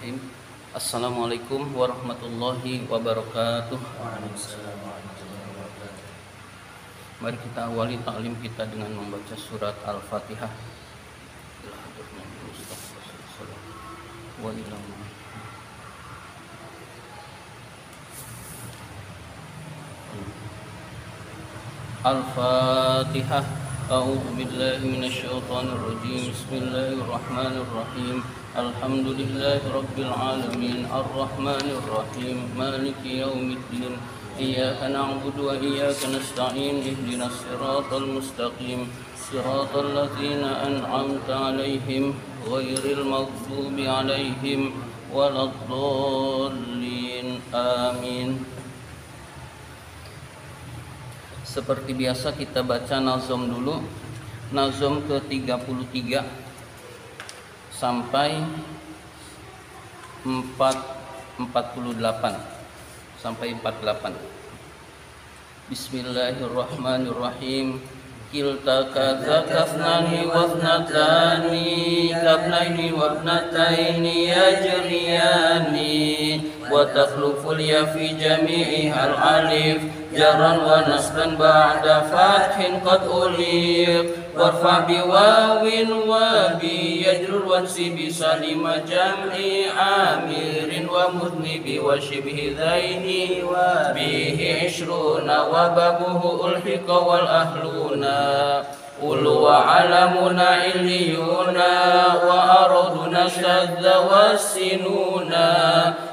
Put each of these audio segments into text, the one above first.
Bismillahirrahmanirrahim. Assalamualaikum warahmatullahi wabarakatuh. Waalaikumsalam warahmatullahi wabarakatuh. Mari kita awali taklim kita dengan membaca surat Al-Fatihah. Al-Fatihah. A'udzu billahi minasyaitonir rajim. Bismillahirrahmanirrahim. Alhamdulillahi rabbil alamin. Arrahmanir rahim. Maliki yaumiddin. Iyyaka na'budu wa iyyaka nasta'in. Ihdinas siratal mustaqim. Siratal ladzina an'amta 'alaihim ghairil maghdubi 'alaihim waladdallin. Amin. Seperti biasa kita baca nazom dulu. Nazom ke-33 sampai 48 sampai 48. Bismillahirrahmanirrahim. Kilta kaza kasnani wasnatani kablaini wabnataini yajriyani wa takhluful ya fi jami'ihal alif jaran wa nasban ba'da fathin qad uliq warfa bi wawin wa bi yajrul wansi bi salima jam'i amirin wa mudnibi wa shibhi dhaini wa bihi ishruna wa babuhu ulhiqa wal ahluna ulu wa alamuna illiyuna wa araduna syadza wassinuna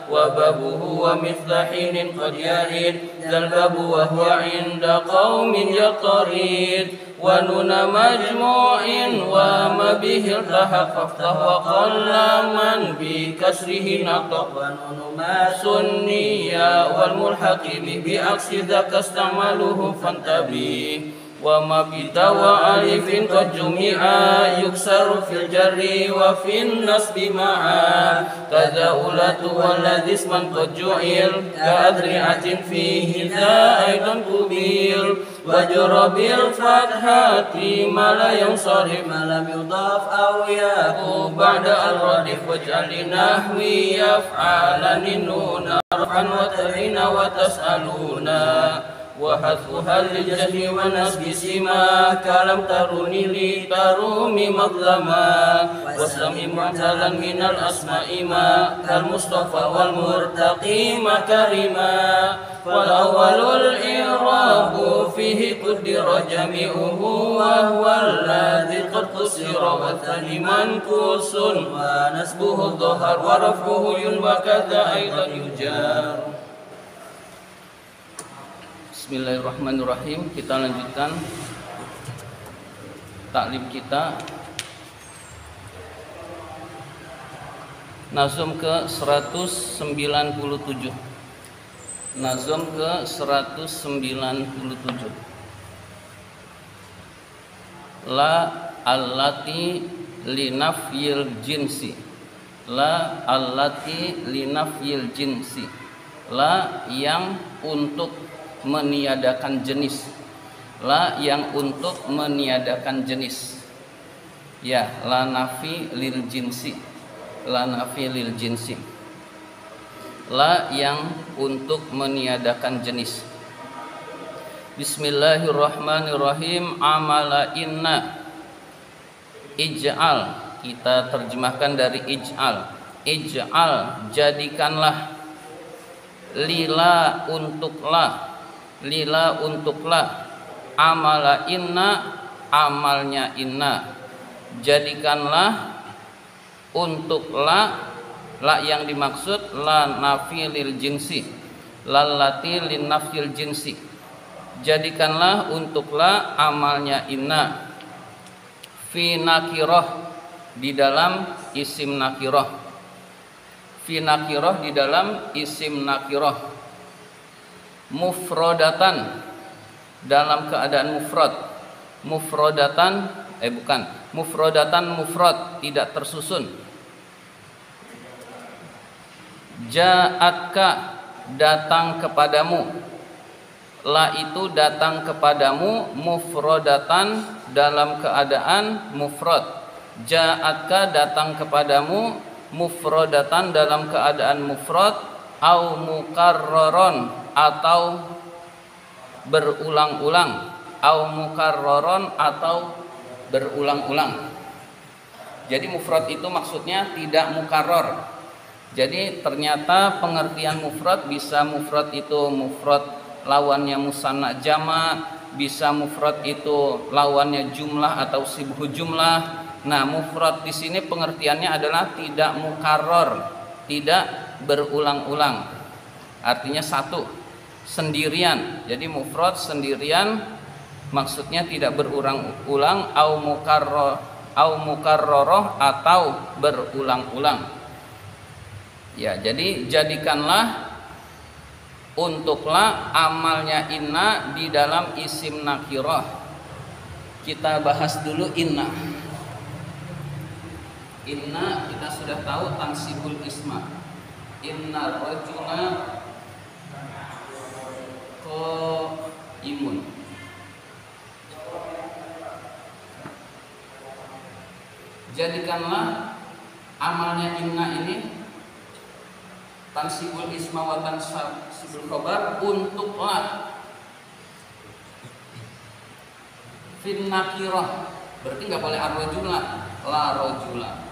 wa babuhu wa mithla hinin qad yarid zal babu wa huwa inda qaumin yaqtarid wa nuna majmu'in wa ma bihi iltahaq faftah wa qallaman bi kasrihi naqaq wa nunu ma sunniya wal mulhaqi bi aksi dzaka istamaluhu fantabi wa ma bita wa alifin qad jumi'a yuksaru fil jarri wa fin nasbi ma'a kadza ulatu walladhi isman qad ju'il ka adri'atin fihi dha aidan kubil wa jurabil fathati ma la yansarif ma lam yudaf aw yaku ba'da al-radif waj'al li nahwi yaf'alan nuna raf'an wa tarina wa tas'aluna wa hadfuha lil jahli wa nasbi sima kalam taruni li tarumi madlama waslami mu'talan minal asma'i ma kal mustafa wal murtaqi makarima wal awwalul i'rabu fihi qaddara jami'uhu wa huwa alladhi qad qusira wa thani mankusun wa nasbuhu dhahar wa raf'uhu yun wa kadha aidan yujar. Bismillahirrahmanirrahim. Kita lanjutkan taklim kita. Nazom ke 197. Nazom ke 197. La allati linafyil jinsi. La allati linafyil jinsi. La yang untuk meniadakan jenis. La yang untuk meniadakan jenis. Ya, la nafi lil jinsi. La nafi lil jinsi. La yang untuk meniadakan jenis. Bismillahirrahmanirrahim. Amala inna. Ij'al. Kita terjemahkan dari ij'al. Ij'al, jadikanlah. Lila untuklah. Lila untuklah. Amala inna, amalnya inna. Jadikanlah untuklah. La yang dimaksud la nafi lil jinsi, lallati lin nafil jinsi. Jadikanlah untuklah amalnya inna. Fi nakirah, di dalam isim nakirah. Fi nakirah, di dalam isim nakirah. Mufrodatan, dalam keadaan mufrad. Mufrodatan, mufrodatan mufrad, tidak tersusun. Ja'atka, datang kepadamu. La itu datang kepadamu mufrodatan, dalam keadaan mufrad. Ja'atka, datang kepadamu mufradatan dalam keadaan mufrad, au mukarraron atau berulang-ulang, au mukarraron atau berulang-ulang. Jadi mufrad itu maksudnya tidak mukarrar. Jadi ternyata pengertian mufrad bisa mufrad itu mufrad lawannya musanna jama', bisa mufrad itu lawannya jumlah atau sibhu jumlah. Nah, mufrad di sini pengertiannya adalah tidak mukarrar, tidak berulang-ulang. Artinya satu, sendirian. Jadi mufrad sendirian maksudnya tidak berulang-ulang, au mukarrarah atau berulang-ulang. Ya, jadi jadikanlah untuklah amalnya inna di dalam isim nakirah. Kita bahas dulu inna. Inna kita sudah tahu tansibul isma. Inna rajula qaimun. Jadikanlah amalnya inna ini tansibul isma wa tansibul khobar untuklah fin nakirah. Berarti nggak boleh ar-rajula, la rajula.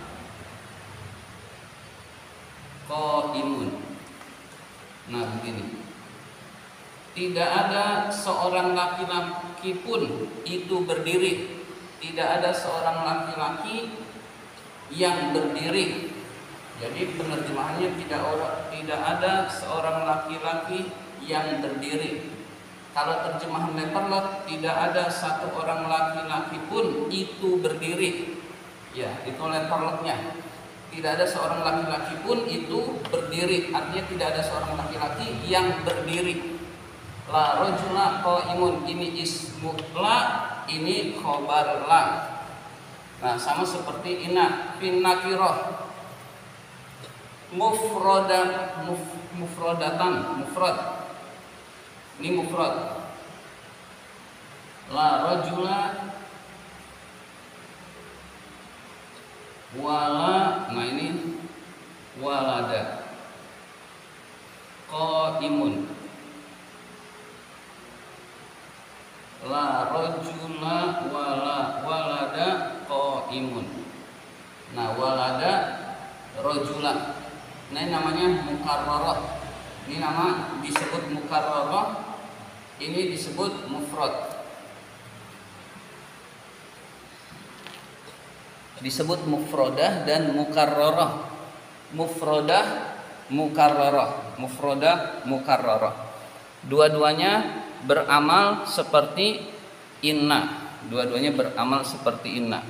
Qaimun. Nah begini, tidak ada seorang laki-laki pun itu berdiri, tidak ada seorang laki-laki yang berdiri. Jadi penerjemahannya tidak ada seorang laki-laki yang berdiri. Kalau terjemahan letterlock, tidak ada satu orang laki-laki pun itu berdiri. Ya, itu letterlocknya. Tidak ada seorang laki-laki pun itu berdiri. Artinya tidak ada seorang laki-laki yang berdiri. La rajula qaimun, ini ismu la, ini khobar la. Nah, sama seperti inna fin nakirah. Mufradatan, mufrad. Ini mufrad. La rajula wala, nah ini walada. Qaimun. La rajula wala walada qaimun. Nah, walada rajula. Nah, ini namanya mukarrarah. Ini nama disebut mukarrarah. Ini disebut mufrad. Disebut mufradah dan mukarrarah. Mufradah, mukarrarah. Mufradah, mukarrarah. Dua-duanya beramal seperti inna. Dua-duanya beramal seperti inna.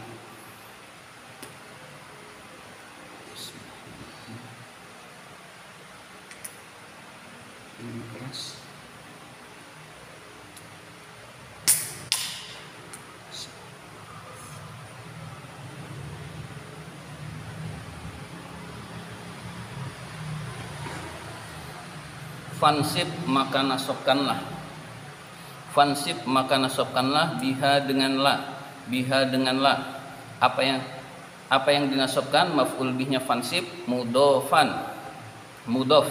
Fansib maka nasabkanlah. Fansib maka nasabkanlah biha dengan la. Biha dengan la. Apa yang dinasabkan? Maf'ul bihnya fansib mudofan. Mudof.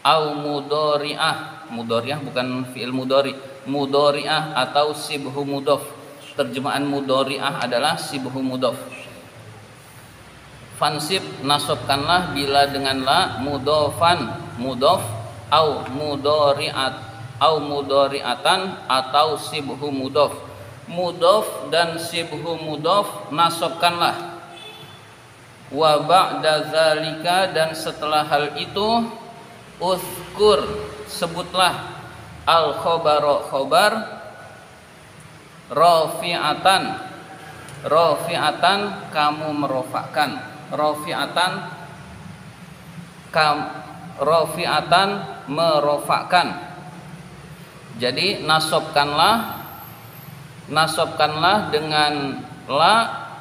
Au mudori'ah. Mudori'ah bukan fi'il mudori. Mudori'ah atau sibhu mudof. Terjemahan mudori'ah adalah sibhu mudof. Fansib nasabkanlah bila dengan la mudofan mudof au mudori'atan atau sibhu mudof. Mudof dan sibhu mudof nasabkanlah. Wa ba'da zalika, dan setelah hal itu uzkur, sebutlah al khobar rafi'atan kamu merofakkan. Rafi'atan merofakkan. Jadi nasabkanlah dengan la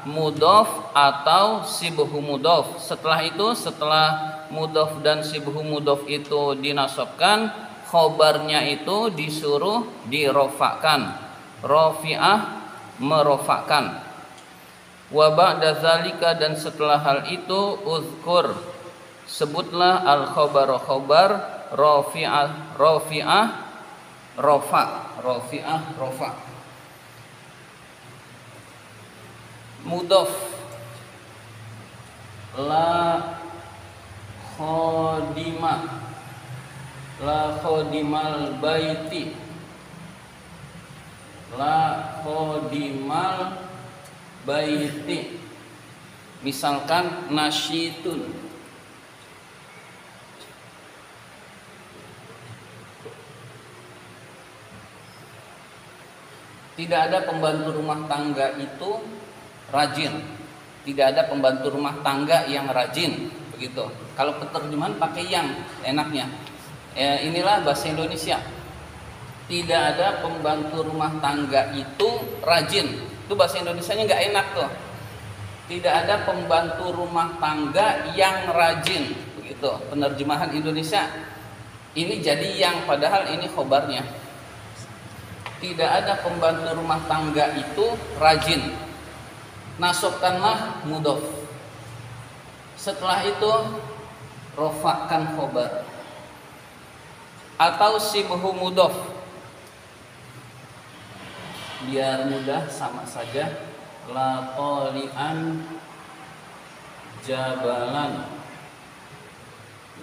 mudof atau sibhu mudof. Setelah itu, setelah mudof dan sibhu mudof itu dinasabkan, khobarnya itu disuruh dirofakkan. Rafi'ah merofakkan. Wa ba'da zalika, dan setelah hal itu, uzkur, sebutlah al khobar rafi'ah rofa. Mudhof la khodimal baiti, misalkan nasyitun. Tidak ada pembantu rumah tangga itu rajin. Tidak ada pembantu rumah tangga yang rajin, begitu. Kalau penerjemahan pakai yang enaknya. Inilah bahasa Indonesia. Tidak ada pembantu rumah tangga itu rajin. Itu bahasa Indonesianya nggak enak tuh. Tidak ada pembantu rumah tangga yang rajin, begitu. Penerjemahan Indonesia ini jadi yang, padahal ini khobarnya. Tidak ada pembantu rumah tangga itu rajin. Nasabkanlah mudhof. Setelah itu rofakkan khobar. Atau sibhu mudhof. Biar mudah sama saja. La toli'an jabalan.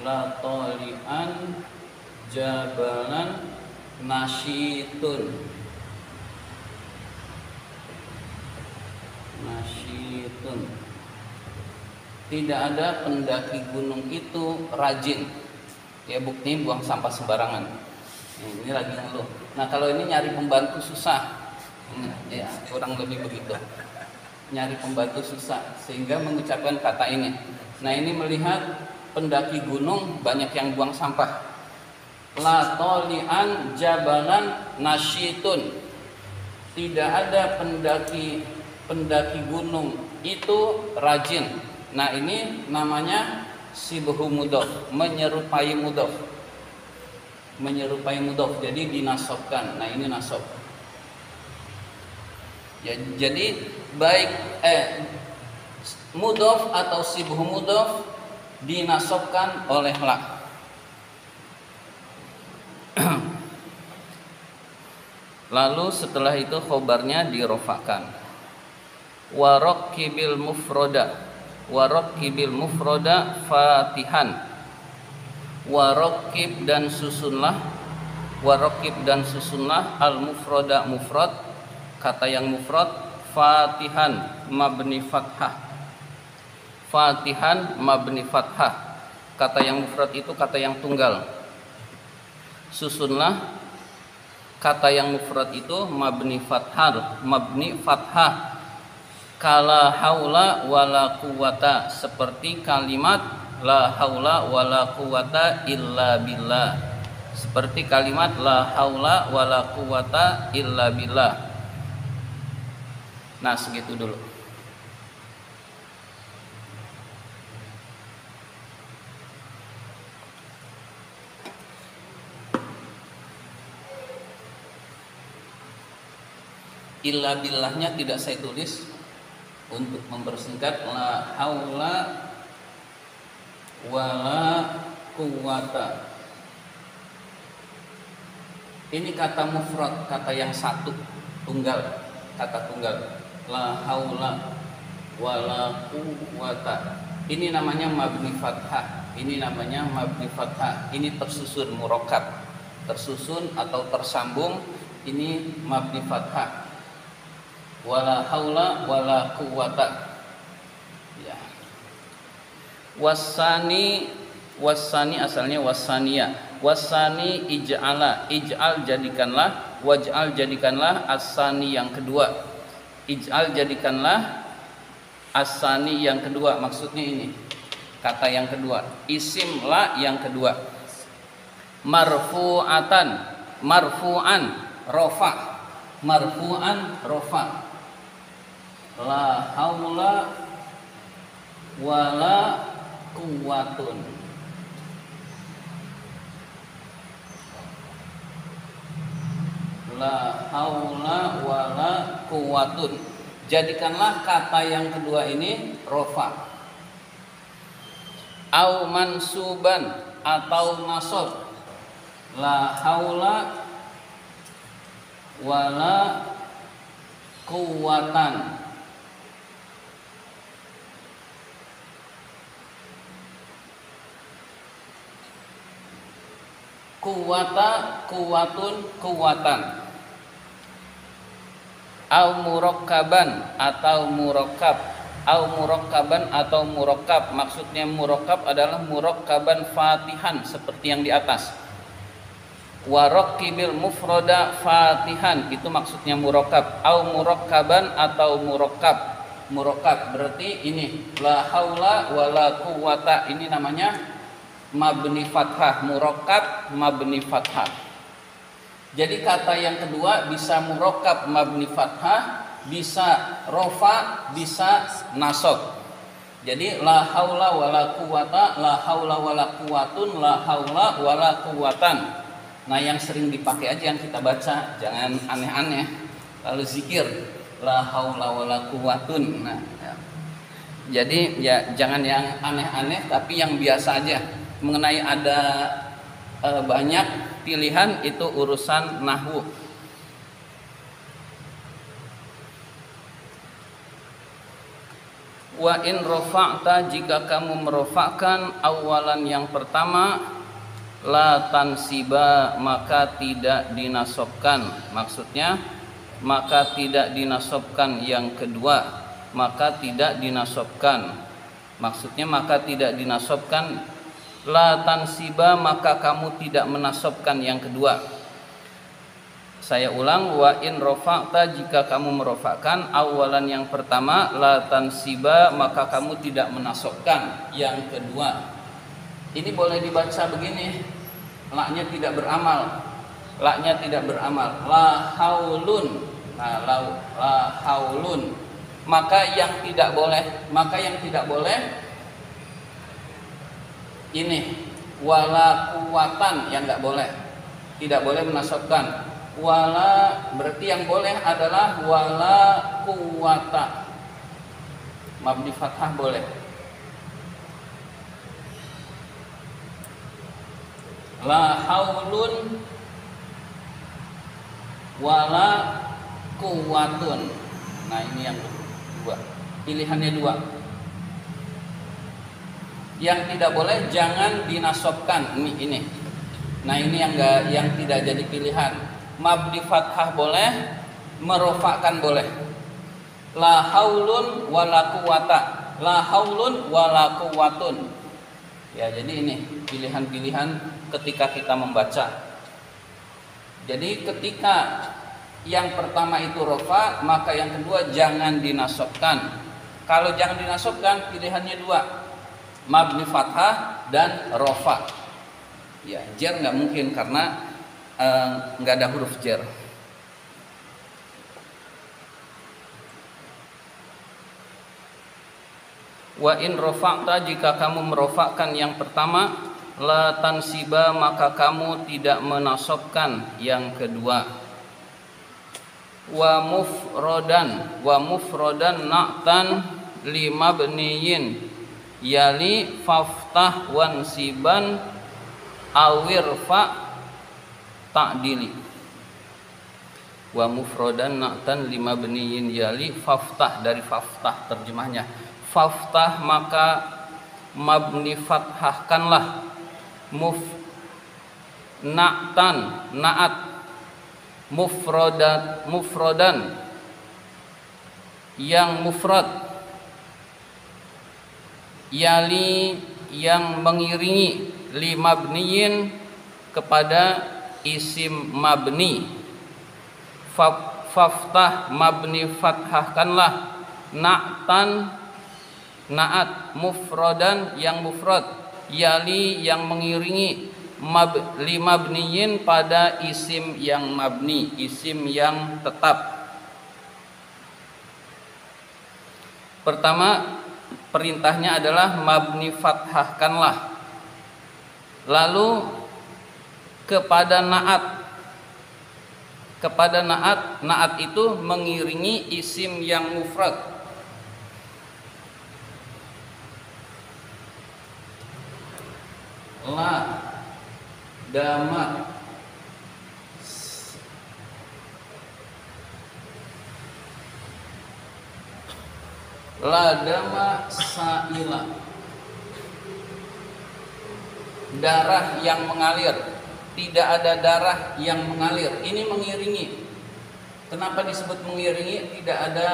La toli'an jabalan nasyitun. Tidak ada pendaki gunung itu rajin. Ya, bukti buang sampah sembarangan. Ini lagi ngeluh. Nah, kalau ini nyari pembantu susah. Ya, kurang lebih begitu. Nyari pembantu susah sehingga mengucapkan kata ini. Nah, ini melihat pendaki gunung banyak yang buang sampah. La toli'an jabalan nasyitun. Tidak ada pendaki gunung itu rajin. Nah, ini namanya sibhu mudhof, menyerupai mudhof. Jadi dinasabkan. Nah, ini nasab. Ya, jadi baik mudhof atau sibhu mudhof dinasabkan oleh la. Lalu setelah itu khobarnya dirofakan. Warokibil mufroda fatihan. Warokib dan susunlah al mufroda mufrad, kata yang mufrad, fatihan mabni fathah. Kata yang mufrad itu kata yang tunggal. Susunlah kata yang mufrad itu mabni fathah. Kala haula wala quwata, seperti kalimat la haula wala quwata illa billah. Seperti kalimat la haula wala quwata illa billah. Nah, segitu dulu. Illa billahnya tidak saya tulis untuk mempersingkat. La haula wala quwata. Ini kata mufrad, kata yang satu, tunggal, kata tunggal. La haula wala quwata. Ini namanya mabni fathah. Ini tersusun murokkab, tersusun atau tersambung. Ini mabni fathah. Wala haula wala quwata. Ya. Wasani asalnya wasania. Wasani ij'al jadikanlah, waj'al jadikanlah, asani yang kedua. Ij'al jadikanlah asani yang kedua. Maksudnya ini kata yang kedua, isim la yang kedua. Marfu'an rofa. La haula wala quwatun. La haula wala quwatun. Jadikanlah kata yang kedua ini rofa. Au mansuban atau nasab. La haula wala quwatan. Kuwata, kuwatun, kuwatan. Au murakkaban atau murakkab. Au murakkaban atau murakkab. Maksudnya murakkab adalah murakkaban fatihan seperti yang di atas. Warakkibil mufrada fatihan, itu maksudnya murakkab. Au murakkaban atau murakkab. Murakkab berarti ini la haula wala quwata, ini namanya mabni fathah. Murakkab mabni fathah. Jadi kata yang kedua bisa murakkab mabni fathah, bisa rofa, bisa nasab. Jadi la haula wala quwata, la haula wala quwatun, la haula wala quwatan. Nah, yang sering dipakai aja yang kita baca, jangan aneh-aneh. Lalu zikir la haula wala quwatun. Nah, ya. Jadi ya jangan yang aneh-aneh, tapi yang biasa aja. Mengenai ada banyak pilihan, itu urusan nahwu. Wa in rafa'ta, jika kamu merofakkan awalan yang pertama, la tansiba, maka tidak dinasobkan. Maksudnya maka tidak dinasobkan yang kedua, maka tidak dinasobkan. Maksudnya maka tidak dinasobkan. La tansiba, maka kamu tidak menasobkan yang kedua. Saya ulang, wa in rafa'ta, jika kamu merofakkan awalan yang pertama, la tansiba, maka kamu tidak menasobkan yang kedua. Ini boleh dibaca begini, la-nya tidak beramal. La-nya tidak beramal. La haulun. Nah, la haulun. Maka yang tidak boleh ini wala kuwatan, yang enggak boleh. Tidak boleh menasobkan. Wala berarti yang boleh adalah wala kuwata. Mabni fathah boleh. La haulun wala kuwatun. Nah, ini yang dua. Pilihannya dua. Yang tidak boleh jangan dinasobkan, ini. Nah, ini yang tidak jadi pilihan. Mabni fathah boleh, merofakkan boleh. La haulun wala quwata, la haulun wala quwatun. Ya, jadi ini pilihan-pilihan ketika kita membaca. Jadi ketika yang pertama itu rofa, maka yang kedua jangan dinasobkan. Kalau jangan dinasobkan, pilihannya dua, mabni fathah dan rofa. Ya, jar nggak mungkin karena nggak ada huruf jar. Wa in rafa'ta, jika kamu merofakkan yang pertama, la tansiba, maka kamu tidak menasobkan yang kedua. Wa mufrodan na'tan lima beniyin yali faftah wansiban awirfa ta'dili. Wa mufrodan na'tan lima beniyin yali faftah, dari faftah terjemahnya. Faftah, maka mabni fathahkanlah. Na'tan, na'at. Mufrodan, yang mufrad. Yali, yang mengiringi. Limabniyin, kepada isim mabni. Faftah, mabni fathahkanlah. Na'tan, na'at. Mufrodan, yang mufrad. Yali, yang mengiringi. Limabniyin, pada isim yang mabni, isim yang tetap. Pertama, perintahnya adalah mabni fathahkanlah. Lalu kepada na'at kepada naat. Naat itu mengiringi isim yang mufrad. La dama sa'ila, darah yang mengalir. Tidak ada darah yang mengalir. Ini mengiringi. Kenapa disebut mengiringi? Tidak ada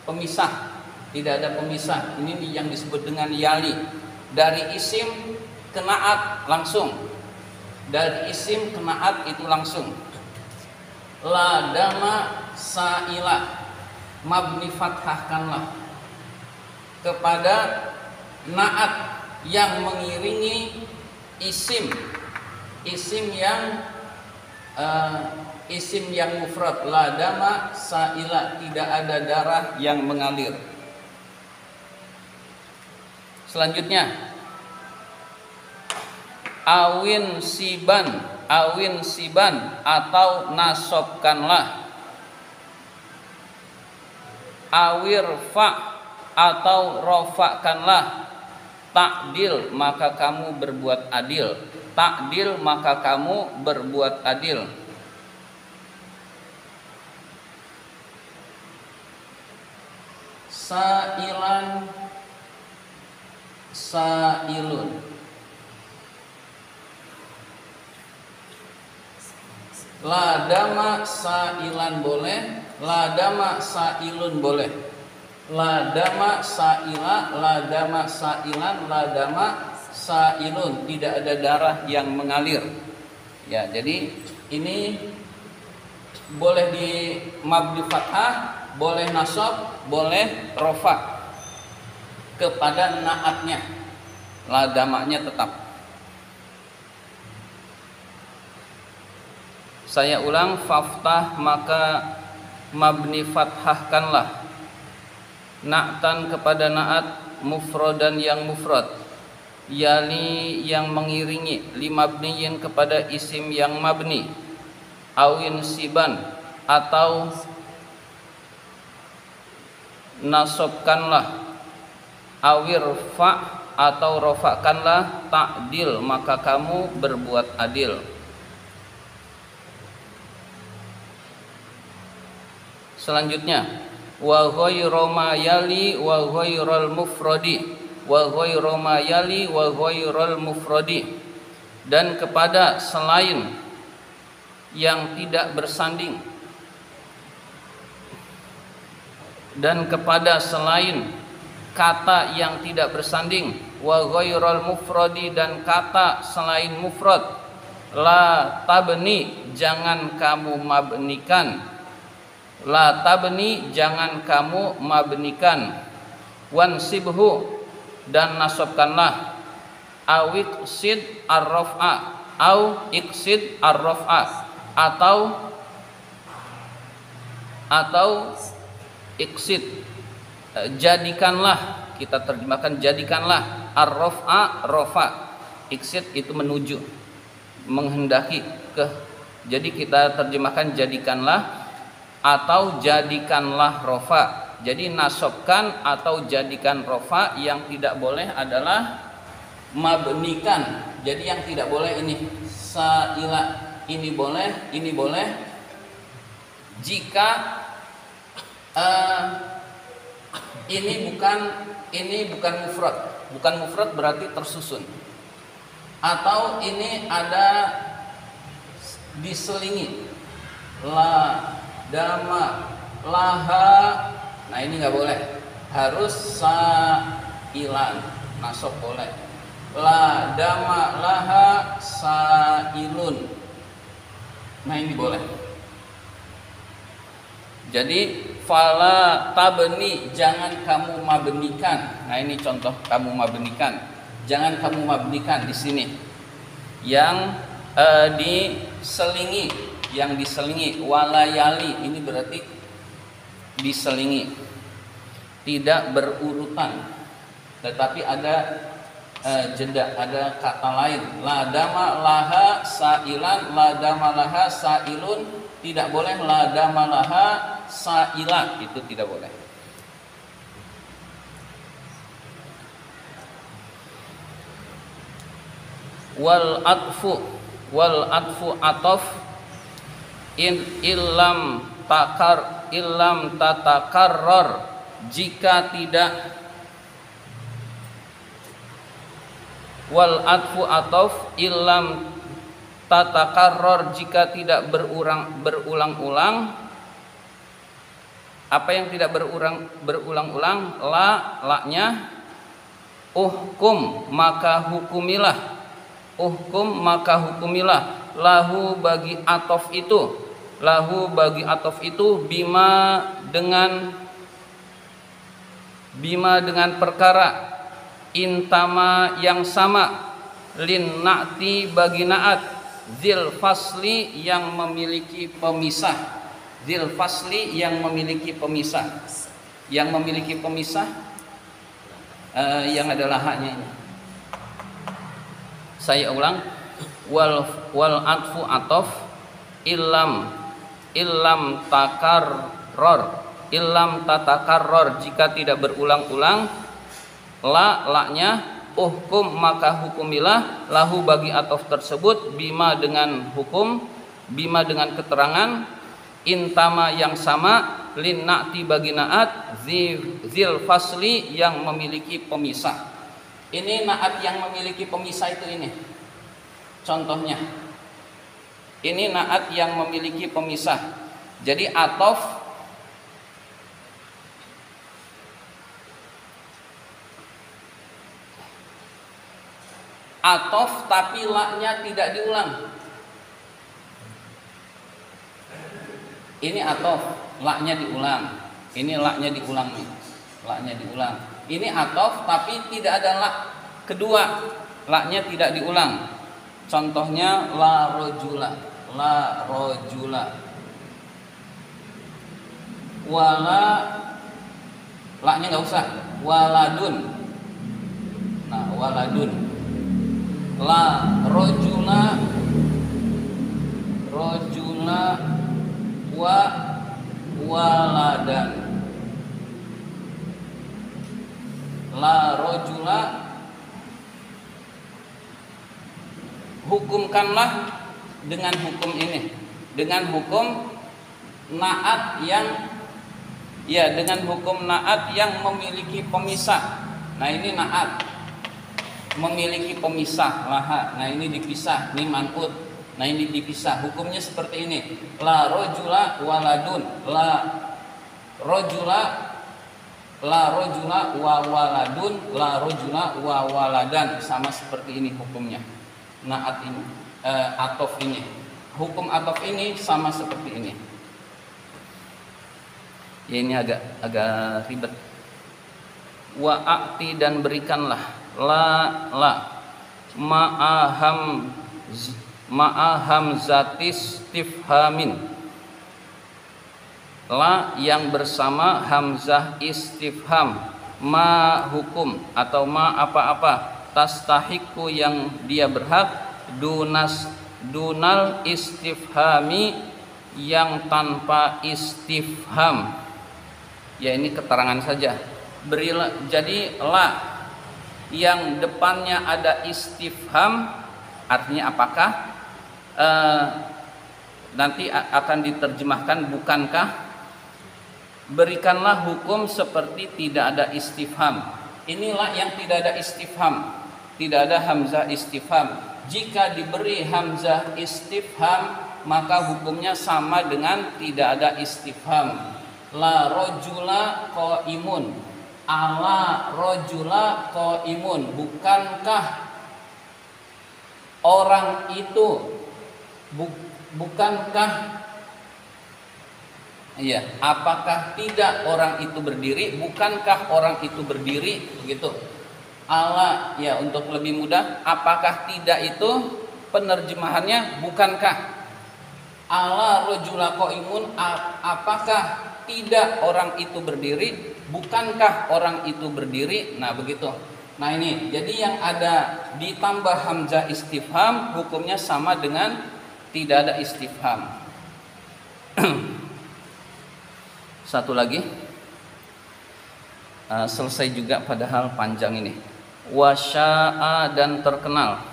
pemisah. Tidak ada pemisah. Ini yang disebut dengan yali. Dari isim ke naat langsung. Dari isim ke naat itu langsung. La dama sa'ila, mabni fathahkanlah kepada naat yang mengiringi isim yang mufrad. La dama sa'ila, tidak ada darah yang mengalir. Selanjutnya awin siban atau nasobkanlah. Awir fa atau rofakkanlah. Ta'dil, maka kamu berbuat adil. Ta'dil, maka kamu berbuat adil. Sa'ilan, sa'ilun. Ladama sa'ilan boleh, ladama sa'ilun boleh. Ladama sa'ila, ladama sa'ilan, ladama sa'ilun. Tidak ada darah yang mengalir. Ya, jadi ini boleh di mabni fathah, boleh nasab, boleh rofa kepada naatnya. Ladamanya tetap. Saya ulang, faftah, maka mabni fathahkanlah. Na'tan kepada na'at, mufrodan yang mufrad. Yali yang mengiringi, limabniyin kepada isim yang mabni. Awin siban atau nasobkanlah. Awir fa atau rofakkanlah. Ta'dil, maka kamu berbuat adil. Selanjutnya wa ghairu ma yali wa ghairul mufradi, wa ghairu ma yali wa ghairul mufradi, dan kepada selain yang tidak bersanding, dan kepada selain kata yang tidak bersanding. Wa ghairul mufradi, dan kata selain mufrad. La tabni, jangan kamu mabnikan. La tabni, jangan kamu mabnikan. Wansibhu, dan nasobkanlah. Awiksid ar-raf'a, au iksid ar-raf'a, atau iksid, jadikanlah. Kita terjemahkan jadikanlah. Ar-raf'a, rafa. Iksid itu menuju, menghendaki ke. Jadi kita terjemahkan jadikanlah atau jadikanlah rofa. Jadi nasobkan atau jadikan rofa. Yang tidak boleh adalah mabnikan. Jadi yang tidak boleh ini sa'ila. Ini boleh, ini boleh jika ini bukan mufrad. Bukan mufrad berarti tersusun. Atau ini ada diselingi. La dama laha, nah ini nggak boleh, harus sa'ilan. Nasab boleh. La dama laha sa'ilun, nah ini boleh. Jadi fala tabni, jangan kamu mabnikan. Nah ini contoh kamu mabnikan. Jangan kamu mabnikan di sini. Yang diselingi. Yang diselingi, walayali, ini berarti diselingi, tidak berurutan, tetapi ada jeda, ada kata lain. La dama laha sa'ilan, la dama laha sa'ilun, tidak boleh. La damalaha saila, itu tidak boleh. Wal atfu atof in illam tatakarrar, jika tidak. Wal atfu atof illam tatakarrar, jika tidak berulang-ulang. Apa yang tidak berulang-ulang? La-nya uhkum, maka hukumilah. Uhkum, maka hukumilah. Lahu, bagi atof itu. Lahu, bagi atof itu. Bima, dengan perkara. Intama, yang sama. Lin na'ti, bagi na'at. Zil fasli, yang memiliki pemisah. Zil fasli, yang memiliki pemisah. Yang memiliki pemisah, yang adalah haknya ini. Saya ulang. Wal atfu atof illam tatakarror, jika tidak berulang-ulang. La-nya uhkum, maka hukumilah. Lahu, bagi atof tersebut. Bima, dengan hukum. Bima, dengan keterangan. Intama, yang sama. Lin na'ti, bagi na'at. Zil fasli, yang memiliki pemisah. Ini na'at yang memiliki pemisah itu ini. Contohnya. Ini na'at yang memiliki pemisah. Jadi atof tapi la-nya tidak diulang. Ini atof, la-nya diulang. Ini la-nya diulang nih. La-nya diulang. Ini atof tapi tidak ada la kedua. La-nya tidak diulang. Contohnya la rojula. La rojula. Wala, la-nya nggak usah. Waladun. Nah, waladun. La rojula. Rojula wa waladan. La rojula, hukumkanlah dengan hukum ini, dengan hukum na'at yang, ya, dengan hukum na'at yang memiliki pemisah. Nah, ini na'at memiliki pemisah, laha. Nah, ini dipisah, ini man'ut. Nah, ini dipisah. Hukumnya seperti ini. La rojula waladun. La rojula wa waladun. La rojula wa waladan. Sama seperti ini hukumnya. Na'at ini, atof ini. Hukum atof ini sama seperti ini. Ya, ini agak ribet. Wa a'ti, dan berikanlah. La ma'aham zatis istifhamin. La yang bersama hamzah istifham. Ma hukum, atau ma apa-apa. Tastahiku, yang dia berhak. Dunal istifhami, yang tanpa istifham. Ya, ini keterangan saja. Berilah, jadi la yang depannya ada istifham, artinya apakah, nanti akan diterjemahkan bukankah. Berikanlah hukum seperti tidak ada istifham. Inilah yang tidak ada istifham, tidak ada hamzah istifham. Jika diberi hamzah istifham, maka hukumnya sama dengan tidak ada istifham. La rojula qaimun. Ala rojula qaimun. Bukankah orang itu, bukankah, iya, apakah tidak orang itu berdiri? Bukankah orang itu berdiri? Begitu. Ala, ya, untuk lebih mudah, apakah tidak itu penerjemahannya bukankah. Ala rojula qaimun, apakah tidak orang itu berdiri? Bukankah orang itu berdiri? Nah, begitu. Nah, ini jadi yang ada ditambah hamzah istifham hukumnya sama dengan tidak ada istifham. Satu lagi, selesai juga padahal panjang ini. Wasya'a dan terkenal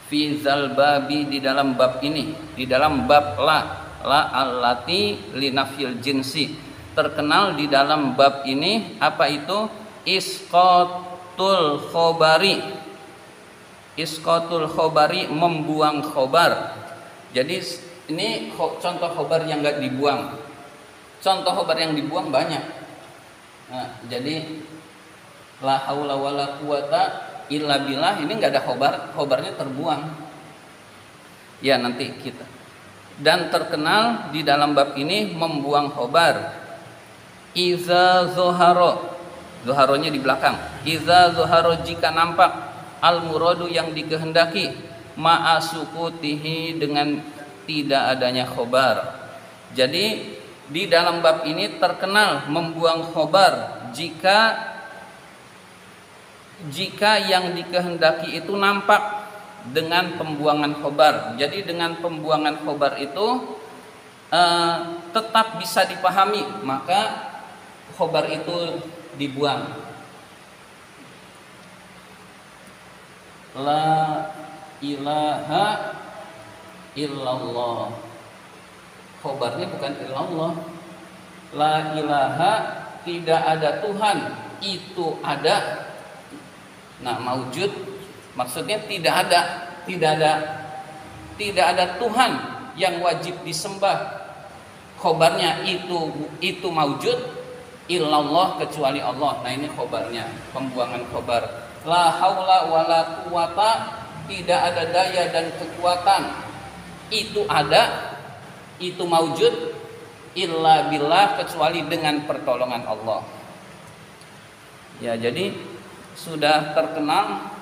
fi zal babi di dalam bab ini, di dalam bab la allati linafil jinsi. Terkenal di dalam bab ini apa itu? Isqatul khobari. Isqatul khobari, membuang khobar. Jadi ini contoh khobar yang enggak dibuang. Contoh khobar yang dibuang banyak. Nah, jadi la haula wala quwata illa billah ini enggak ada khobarnya terbuang. Ya nanti kita. Dan terkenal di dalam bab ini membuang khobar. Iza zoharo, zoharonya di belakang. Iza zoharo, jika nampak, al muradu yang dikehendaki, ma'asukutihi dengan tidak adanya khobar. Jadi di dalam bab ini terkenal membuang khobar jika yang dikehendaki itu nampak dengan pembuangan khobar. Jadi dengan pembuangan khobar itu tetap bisa dipahami, maka khobar itu dibuang. La ilaha illallah, khobarnya bukan illallah. La ilaha, tidak ada Tuhan, itu ada. Nah, maujud maksudnya tidak ada Tuhan yang wajib disembah. Khobarnya itu maujud, illallah, kecuali Allah. Nah, ini khobarnya, pembuangan khobar. La haula wala quwata, tidak ada daya dan kekuatan. Itu ada, itu maujud, illa billah, kecuali dengan pertolongan Allah. Ya, jadi sudah terkenal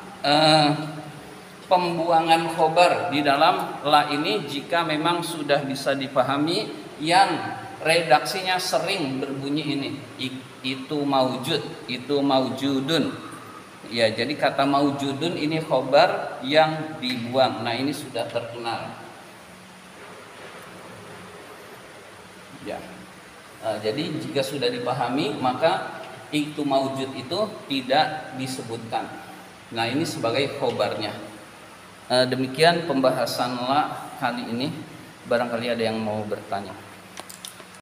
pembuangan khobar di dalam la ini jika memang sudah bisa dipahami, yang redaksinya sering berbunyi ini, itu maujud, itu maujudun. Ya, jadi kata maujudun ini khobar yang dibuang. Nah, ini sudah terkenal. Ya, jadi jika sudah dipahami, maka itu maujud itu tidak disebutkan. Nah, ini sebagai khobarnya. Demikian pembahasan la kali ini. Barangkali ada yang mau bertanya.